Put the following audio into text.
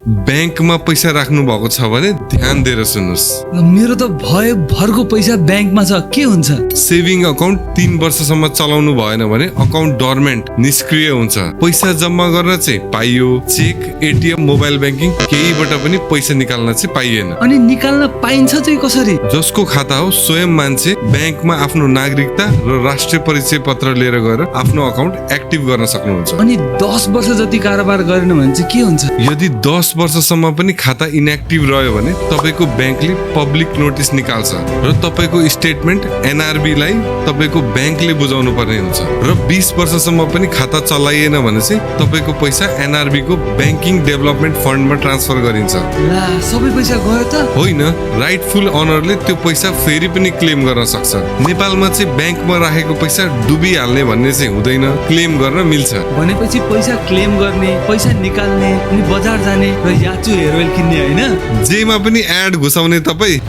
ब्याङ्कमा पैसा राख्नु भएको छ भने ध्यान दिएर सुन्नुहोस्। मेरो त भए भरको पैसा ब्याङ्कमा छ, के हुन्छ? सेभिङ अकाउन्ट 3 वर्षसम्म चलाउनु भएन भने अकाउन्ट डोरमेन्ट निष्क्रिय हुन्छ। पैसा जम्मा गर्न चाहिँ पाइयो, चेक, एटिएम, मोबाइल ब्याङ्किङ केहीबाट पनि पैसा निकाल्न चाहिँ पाइएन। अनि निकाल्न पाइन्छ चाहिँ कसरी? जसको खाता हो स्वयं मान्छे ब्याङ्कमा आफ्नो नागरिकता र राष्ट्रिय परिचय पत्र लिएर गएर आफ्नो अकाउन्ट एक्टिभ गर्न सक्नुहुन्छ। अनि 10 वर्ष जति कारोबार गरेन भने चाहिँ के हुन्छ? यदि 10 वर्षसम्म पनि खाता इनएक्टिभ रह्यो भने तपाईको ब्याङ्कले पब्लिक नोटिस निकाल्छ र तपाईको स्टेटमेन्ट एनआरबी लाई तपाईको ब्याङ्कले बुझाउनु पर्ने हुन्छ। र 20 वर्षसम्म पनि खाता चलाइएन भने चाहिँ तपाईको पैसा एनआरबी को ब्याङ्किङ डेभलपमेन्ट फन्डमा ट्रान्सफर गरिन्छ। ला, सबै पैसा गयो त? होइन, राइटफुल अनरले त्यो पैसा फेरि पनि क्लेम गर्न सक्छ। नेपालमा चाहिँ ब्याङ्कमा राखेको पैसा डुबिहाल्ने भन्ने चाहिँ हुँदैन, क्लेम गर्न मिल्छ। भनेपछि पैसा क्लेम गर्ने, पैसा निकाल्ने, अनि बजार जाने र याचु हेयर ओइल किन्ने होइन? जेमा पनि एड घुसाउने तपाईँ